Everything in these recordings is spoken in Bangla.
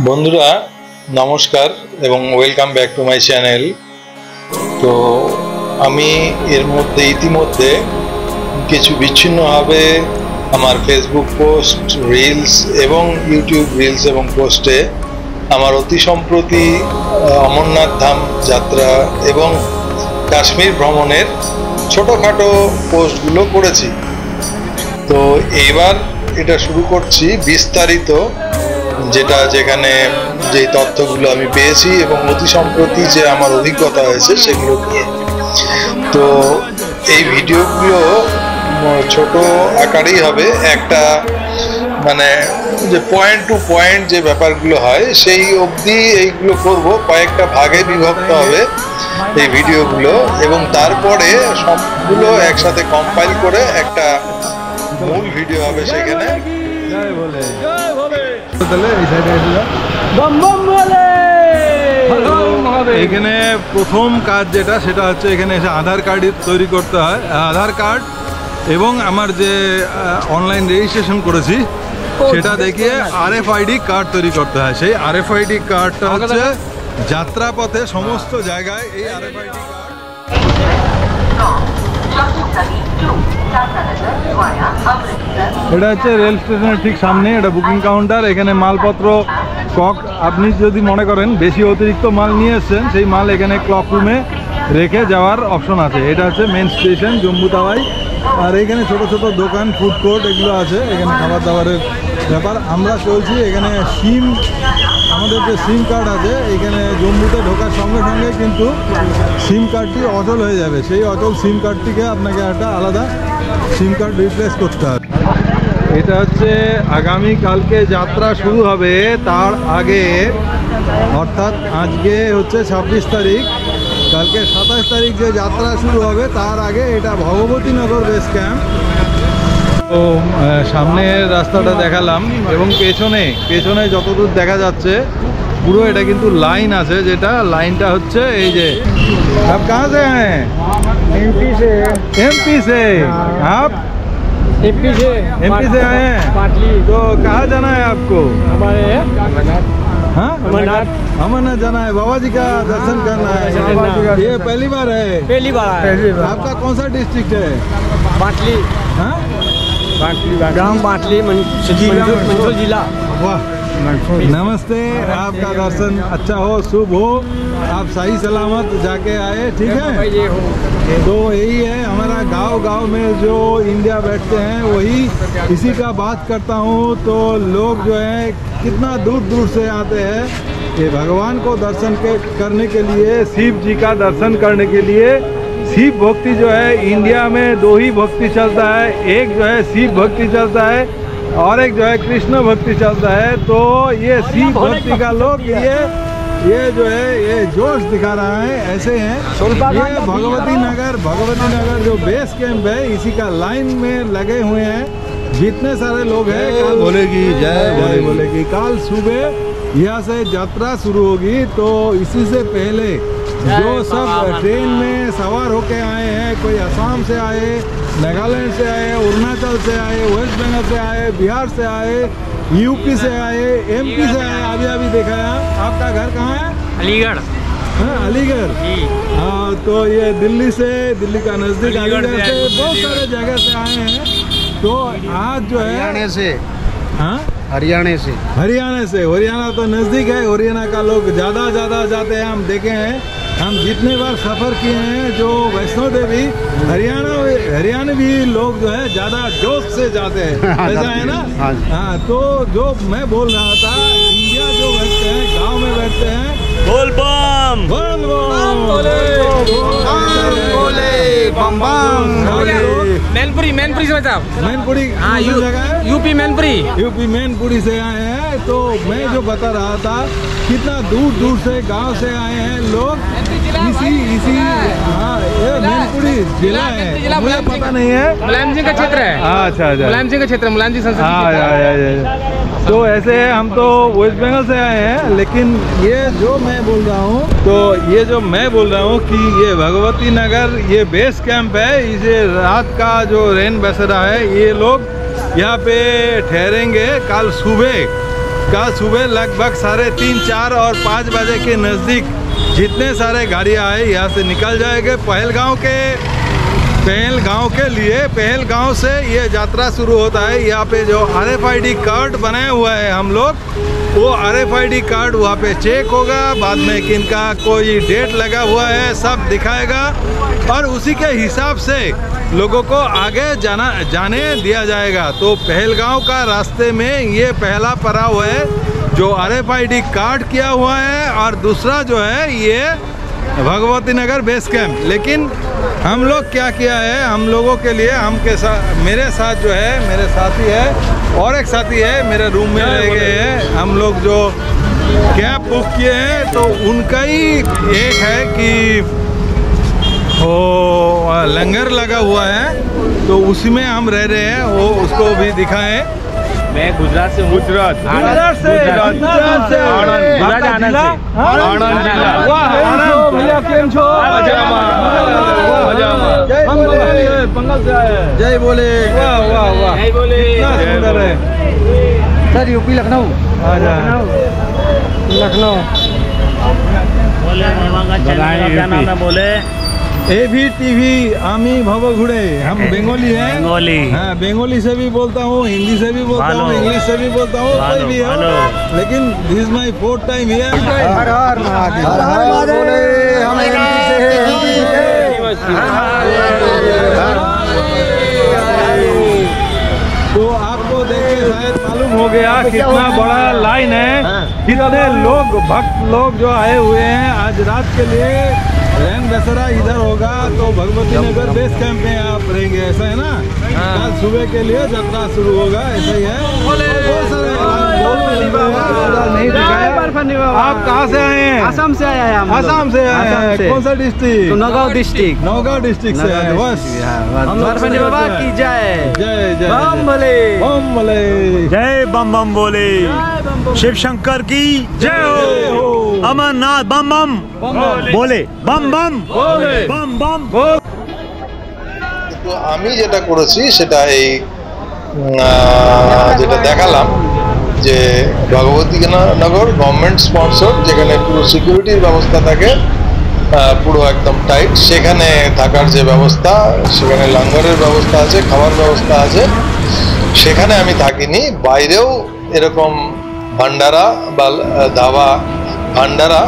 বন্ধুরা নমস্কার এবং welcome back to my channel. তো আমি এর মধ্যে ইতিমধ্যে কিছু বিচ্ছিন্নভাবে আমার ফেসবুক পোস্ট, রিলস এবং ইউটিউব রিলস এবং পোস্টে আমার অতি সম্প্রতি অমরনাথ ধাম যাত্রা এবং কাশ্মীর ভ্রমণের ছোটোখাটো পোস্টগুলো করেছি। তো এবার এটা শুরু করছি বিস্তারিত, যেখানে যে তথ্যগুলো আমি পেয়েছি এবং অতি সম্প্রতি যে আমার অভিজ্ঞতা হয়েছে সেগুলো নিয়ে। তো এই ভিডিওগুলো ছোট আকারেই হবে, একটা মানে যে পয়েন্ট টু পয়েন্ট যে ব্যাপারগুলো হয় সেই অবধি এইগুলো করব, কয়েকটা ভাগে বিভক্ত হবে এই ভিডিওগুলো এবং তারপরে সবগুলো একসাথে কম্পাইল করে একটা মূল ভিডিও হবে সেখানে। এখানে প্রথম কাজ যেটা সেটা হচ্ছে এখানে এসে আধার কার্ড তৈরি করতে হয়। আধার কার্ড এবং আমার যে অনলাইন রেজিস্ট্রেশন করেছি সেটা দেখিয়ে RFID কার্ড তৈরি করতে হয়। সেই RFID কার্ডটা হচ্ছে যাত্রাপথে সমস্ত জায়গায় এই RFID কার্ড। এটা হচ্ছে রেল স্টেশনের ঠিক সামনে, এটা বুকিং কাউন্টার। এখানে মালপত্র আপনি যদি মনে করেন বেশি অতিরিক্ত মাল নিয়ে এসছেন সেই মাল এখানে ক্লক রুমে রেখে যাওয়ার অপশন আছে। এটা হচ্ছে মেন স্টেশন জম্মু তাওয়াই। আর এখানে ছোট ছোট দোকান, ফুড কোর্ট এগুলো আছে, এখানে খাবার দাবারের ব্যাপার। আমরা চলছি এখানে আমাদের যে সিম কার্ড আছে এখানে জম্মুতে ঢোকার সঙ্গে সঙ্গে কিন্তু সিম কার্ডটি অচল হয়ে যাবে। সেই অচল সিম কার্ডটিকে আপনাকে একটা আলাদা সিম কার্ড রিপ্লেস করতে হবে। এটা হচ্ছে আগামী কালকে যাত্রা শুরু হবে তার আগে, অর্থাৎ আজকে হচ্ছে 26 তারিখ, কালকে 27 তারিখ যে যাত্রা শুরু হবে তার আগে এটা ভগবতীনগর বেস ক্যাম্প। তো সামনের রাস্তাটা দেখালাম এবং পেছনে যতদূর দেখা যাচ্ছে পুরো এটা কিন্তু লাইন আছে, যেটা লাইনটা হচ্ছে এই যে आप कहाँ से आए हैं? MP से आप MP से आए हैं? पाटली। तो कहाँ जाना है आपको? हमारे हाँ, अमरनाथ जाना है। बाबा जी का दर्शन करना है। ये पहली बार है? पहली बार आए। आपका कौन सा डिस्ट्रिक्ट है? पाटली। हाँ, ग्राम पाटली, मंदसौर जिला। वाह, नमस्ते। आपका दर्शन अच्छा हो, शुभ हो, आप सही सलामत जाके आए, ठीक है। तो यही है हमारा गांव में जो इंडिया बैठते हैं वही इसी का बात करता हूँ। तो लोग जो है कितना दूर दूर से आते हैं ये भगवान को दर्शन करने के लिए, शिव जी का दर्शन करने के लिए। शिव भक्ति जो है इंडिया में दो ही भक्ति चलता है, एक जो है शिव भक्ति चलता है और एक जो है कृष्ण भक्ति चलता है। तो ये शिव भक्ति का लोग ये जो है ये जोश दिखा रहा है, ऐसे हैं। ये भगवती नगर जो बेस कैंप है इसी का लाइन में लगे हुए हैं जितने सारे लोग हैं। काल बोलेगी जय बोलेगी। काल सुबह यहाँ से यात्रा शुरू होगी। तो इसी से पहले जो सब ट्रेन में सवार होके आए हैं, कोई असम से आए, नागालैंड से आए, अरुणाचल से आए, वेस्ट बंगाल से आए, बिहार से आए, यूपी से आए, MP से आए, अभी देखा है। आपका घर कहाँ है? अलीगढ़। हाँ, अलीगढ़। हाँ, तो ये दिल्ली का नज़दीक अलीगढ़ से बहुत सारे जगह से आए हैं। तो आज जो है हरियाणा तो नज़दीक है। हरियाणा का लोग ज़्यादा जाते हैं, हम देखे हैं। हम जितने बार सफ़र किए हैं जो वैष्णो देवी, हरियाणवी लोग जो है ज़्यादा जोश से जाते हैं, ऐसा है ना। हाँ, तो जो मैं बोल रहा था, इंडिया जो बैठते हैं गांव में बैठते हैं, बोल बम मैनपुरी से बताओ। मैनपुरी जगह है, यूपी मैनपुरी से आए हैं। तो मैं जो बता रहा था कितना दूर से गांव से आए हैं लोग। इसी हाँ, ये मैनपुरी जिला है, मुझे पता नहीं है। मुलायम सिंह का क्षेत्र है। अच्छा, मुलायम सिंह का क्षेत्र, मुलायम सिंह संसदीय। तो ऐसे हम तो वेस्ट बंगाल से आए हैं, लेकिन ये जो मैं बोल रहा हूँ कि ये भगवती नगर ये बेस कैंप है। इसे रात का जो रेन बसेरा है ये लोग यहाँ पे ठहरेंगे। कल सुबह कल सुबह लगभग 3:30, 4 और 5 बजे के नज़दीक जितने सारे गाड़ियाँ आए यहाँ से निकल जाएंगे पहलगांव के लिए। पहलगांव से ये यात्रा शुरू होता है। यहाँ पे जो RFID कार्ड बनाया हुआ है हम लोग, वो RFID कार्ड वहाँ पे चेक होगा, बाद में किनका कोई डेट लगा हुआ है सब दिखाएगा और उसी के हिसाब से लोगों को आगे जाने दिया जाएगा। तो पहलगांव का रास्ते में ये पहला पड़ाव है जो RFID कार्ड किया हुआ है और दूसरा जो है ये भगवती नगर बेस कैंप। लेकिन हम लोग क्या किया है, हम लोगों के लिए मेरे साथ जो है मेरे साथी है और एक साथी है मेरे रूम में रह गए हैं। हम लोग जो कैब बुक किए हैं तो उनका ही एक है कि वो लंगर लगा हुआ है तो उसी में हम रह रहे हैं, वो उसको भी दिखाएं। मैं गुजरात से हूँ। गुजरात से आनंद जिला। भैया केम छो? पंगल से आए। जय बोले। वाह वाह वाह, जय बोले। कितना सुंदर है सर। यूपी लखनऊ। लखनऊ। क्या नाम है बोले? AVTV आमी भवघुड़े। हम बंगाली हैं। बंगाली। हाँ, बंगाली से भी बोलता हूँ, हिंदी से भी बोलता हूँ, इंग्लिश से भी बोलता हूँ, कोई भी हो। लेकिन this is my 4th time here. हर हर महादेव। हर हर महादेव। हम तो आपको देख के शायद मालूम हो गया कितना बड़ा लाइन है, कितने लोग भक्त लोग जो आए हुए हैं आज रात के लिए। रैन बसेरा इधर होगा तो भगवती नगर बेस कैंप में आप रहेंगे, ऐसा है ना? कल सुबह के लिए यात्रा शुरू होगा, ऐसा ही है। बहुत सारे नहीं दिखाया। आप कहाँ से आए हैं? आसाम से आया है। आसाम से आए हैं। कौन सा district? Naugaon district. Naugaon district से आए। बस बाबा की जय। जय जय बम भले। बम भले। जय बम बम बोले। शिव शंकर की जय हो। अमरनाथ बम बम बोले। बम बम बम बम। তো আমি যেটা করেছি সেটা এই যেটা দেখালাম যে ভগবতী নগর গভর্নমেন্ট স্পন্সর, যেখানে পুরো সিকিউরিটির ব্যবস্থা থাকে, পুরো একদম টাইট। সেখানে থাকার যে ব্যবস্থা, সেখানে লঙ্গরের ব্যবস্থা আছে, খাবার ব্যবস্থা আছে। সেখানে আমি থাকিনি, বাইরেও এরকম ভান্ডারা বা ধাবা ভান্ডারা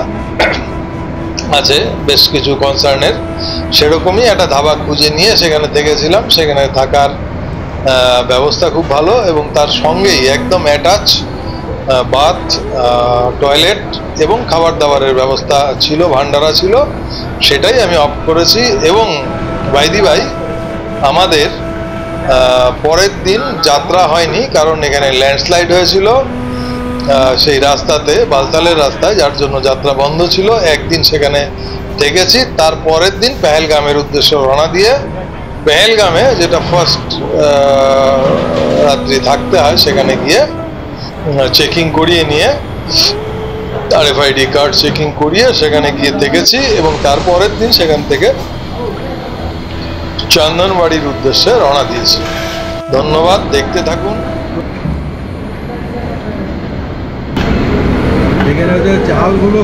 আছে বেশ কিছু কনসার্নের, সেরকমই একটা ধাবা খুঁজে নিয়ে সেখানে থেকেছিলাম। সেখানে থাকার ব্যবস্থা খুব ভালো এবং তার সঙ্গেই একদম অ্যাটাচ বাথ, টয়লেট এবং খাবার দাবারের ব্যবস্থা ছিল, ভান্ডারা ছিল। সেটাই আমি অপ্ট করেছি। এবং বাইদি ভাই আমাদের পরের দিন যাত্রা হয়নি, কারণ এখানে ল্যান্ডস্লাইড হয়েছিল সেই রাস্তাতে, বালতালের রাস্তায়, যার জন্য যাত্রা বন্ধ ছিল। একদিন সেখানে থেকেছি, তার পরের দিন পেহেলগামের উদ্দেশ্যে রওনা দিয়ে পেহেলগামে যেটা ফার্স্ট রাত্রি থাকতে হয় সেখানে গিয়ে চেকিং করিয়ে নিয়ে RFID কার্ড চেকিং করিয়ে সেখানে গিয়ে থেকেছি এবং তার পরের দিন সেখান থেকে চন্দনবাড়ির উদ্দেশ্যে রওনা দিয়েছি। ধন্যবাদ, দেখতে থাকুন। এখানে চালগুলো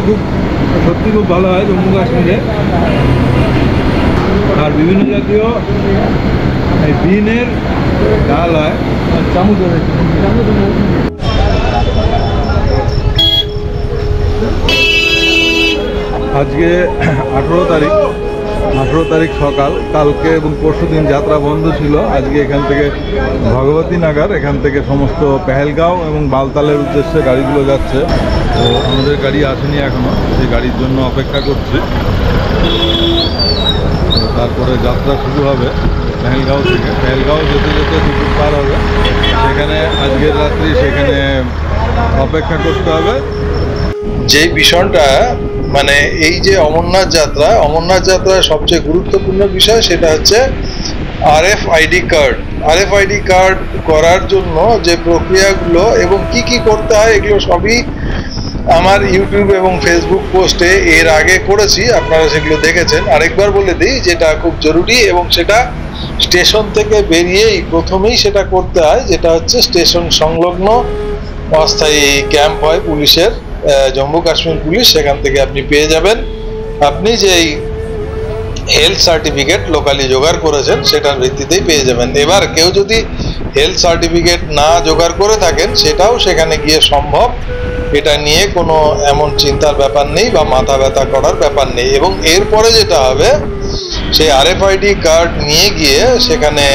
সত্যি খুব ভালো হয় জম্মু কাশ্মীরে, আর বিভিন্ন জাতীয় দিনের ডাল হয়। আজকে 18 তারিখ সকাল, কালকে এবং পরশু দিন যাত্রা বন্ধ ছিল। আজকে এখান থেকে ভগবতী নগর, এখান থেকে সমস্ত পেহেলগাঁও এবং বালতালের উদ্দেশ্যে গাড়িগুলো যাচ্ছে। তো আমাদের গাড়ি আসেনি এখনো, সেই গাড়ির জন্য অপেক্ষা করছি। তারপরে যাত্রা শুরু হবে পেহেলগাঁও থেকে। পেহেলগাঁও যেতে যেতে দুপুর পার হবে, সেখানে আজকের রাত্রি সেখানে অপেক্ষা করতে হবে। যে বিষয়টা মানে এই যে অমরনাথ যাত্রায় সবচেয়ে গুরুত্বপূর্ণ বিষয় সেটা হচ্ছে RFID কার্ড। RFID কার্ড করার জন্য যে প্রক্রিয়াগুলো এবং কি করতে হয় এগুলো সবই আমার ইউটিউব এবং ফেসবুক পোস্টে এর আগে করেছি, আপনারা সেগুলো দেখেছেন। আরেকবার বলে দিই, যেটা খুব জরুরি এবং সেটা স্টেশন থেকে বেরিয়েই প্রথমেই সেটা করতে হয়, যেটা হচ্ছে স্টেশন সংলগ্ন অস্থায়ী ক্যাম্প হয় পুলিশের, জম্মু কাশ্মীর পুলিশ, সেখান থেকে আপনি পেয়ে যাবেন। আপনি যেই হেলথ সার্টিফিকেট লোকালি জোগাড় করেছেন সেটার ভিত্তিতেই পেয়ে যাবেন। এবার কেউ যদি হেলথ সার্টিফিকেট না জোগাড় করে থাকেন সেটাও সেখানে গিয়ে সম্ভব, এটা নিয়ে কোনো এমন চিন্তার ব্যাপার নেই বা মাথা ব্যথা করার ব্যাপার নেই। এবং এরপরে যেটা হবে, সেই RFID কার্ড নিয়ে গিয়ে সেখানে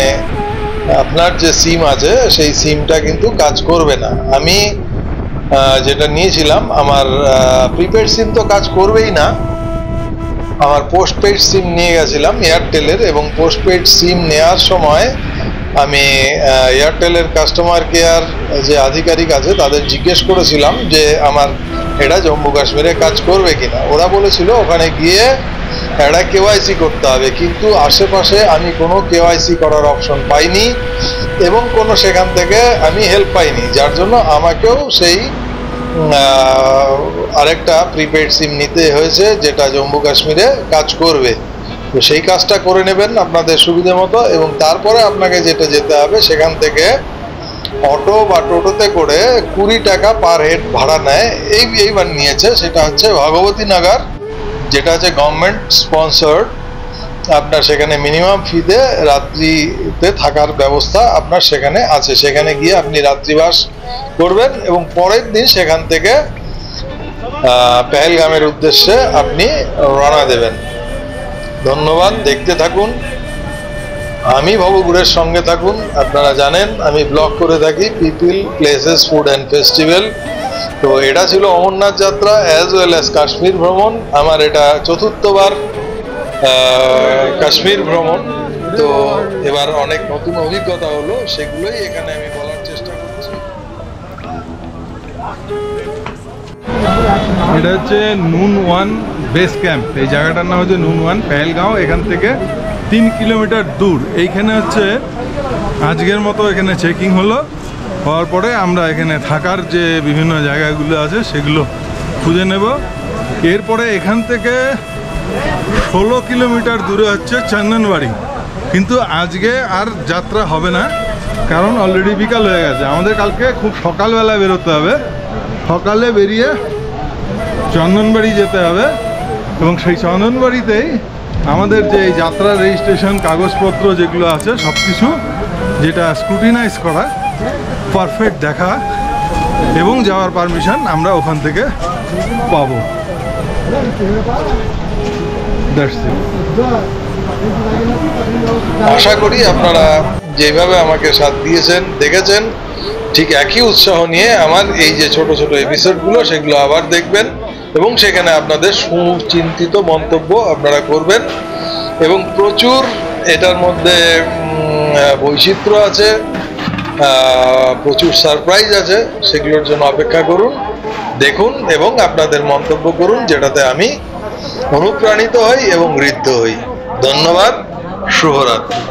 আপনার যে সিম আছে সেই সিমটা কিন্তু কাজ করবে না। আমি যেটা নিয়েছিলাম, আমার প্রিপেড সিম তো কাজ করবেই না, আমার পোস্টপেড সিম নিয়ে গেছিলাম এয়ারটেলের, এবং পোস্টপেড সিম নেওয়ার সময় আমি এয়ারটেলের কাস্টমার কেয়ার যে আধিকারিক আছে তাদের জিজ্ঞেস করেছিলাম যে আমার এটা জম্মু কাশ্মীরে কাজ করবে কিনা। ওরা বলেছিল ওখানে গিয়ে একটা KYC করতে হবে, কিন্তু আশেপাশে আমি কোনো KYC করার অপশন পাইনি এবং কোনো সেখান থেকে আমি হেল্প পাইনি, যার জন্য আমাকেও সেই আরেকটা প্রিপেড সিম নিতে হয়েছে যেটা জম্মু কাশ্মীরে কাজ করবে। তো সেই কাজটা করে নেবেন আপনাদের সুবিধা মতো, এবং তারপরে আপনাকে যেটা যেতে হবে সেখান থেকে অটো বা টোটোতে করে 20 টাকা পার হেড ভাড়া নেয়। এইবার নিয়েছে, সেটা হচ্ছে ভগবতী নগর, যেটা হচ্ছে গভর্নমেন্ট স্পন্সর্ড। আপনার সেখানে মিনিমাম ফিতে রাত্রিতে থাকার ব্যবস্থা আপনার সেখানে আছে, সেখানে গিয়ে আপনি রাত্রিবাস করবেন এবং পরের দিন সেখান থেকে পেহেলগামের উদ্দেশ্যে আপনি রওনা দেবেন। ধন্যবাদ, দেখতে থাকুন, আমি ভবগুরের সঙ্গে থাকুন। আপনারা জানেন আমি ব্লগ করে থাকি people, places, food and festival. তো এটা ছিল অমরনাথ যাত্রা অ্যাজ ওয়েল অ্যাজ কাশ্মীর ভ্রমণ। আমার এটা 4র্থবার কাশ্মীর ভ্রমণ। তো এবার অনেক নতুন অভিজ্ঞতা হলো, সেগুলোই এখানে আমি বলার চেষ্টা করছি। এটা হচ্ছে নুন 1 বেস ক্যাম্প। এই জায়গাটার নাম হচ্ছে নুন 1 পেহেলগাঁও। এখান থেকে 3 কিলোমিটার দূর। এইখানে হচ্ছে আজকের মতো এখানে চেকিং হওয়ার পরে আমরা এখানে থাকার যে বিভিন্ন জায়গাগুলো আছে সেগুলো খুঁজে নেব। এরপরে এখান থেকে 16 কিলোমিটার দূরে হচ্ছে চন্দনবাড়ি, কিন্তু আজকে আর যাত্রা হবে না, কারণ অলরেডি বিকাল হয়ে গেছে। আমাদের কালকে খুব সকালবেলা বেরোতে হবে, সকালে বেরিয়ে চন্দনবাড়ি যেতে হবে, এবং সেই চন্দনবাড়িতেই আমাদের যে যাত্রা রেজিস্ট্রেশন কাগজপত্র যেগুলো আছে সব কিছু, যেটা স্ক্রুটিনাইজ করা, পারফেক্ট দেখা এবং যাওয়ার পারমিশন আমরা ওখান থেকে পাবো। আশা করি আপনারা যেভাবে আমাকে সাথ দিয়েছেন, দেখেছেন, ঠিক একই উৎসাহ নিয়ে আমার এই যে ছোট ছোট এপিসোডগুলো সেগুলো আবার দেখবেন এবং সেখানে আপনাদের সুচিন্তিত মন্তব্য আপনারা করবেন। এবং প্রচুর এটার মধ্যে বৈচিত্র্য আছে, প্রচুর সারপ্রাইজ আছে, সেগুলোর জন্য অপেক্ষা করুন, দেখুন এবং আপনাদের মন্তব্য করুন, যেটাতে আমি অনুপ্রাণিত হই এবং ঋদ্ধ হই। ধন্যবাদ, শুভরাত্রি।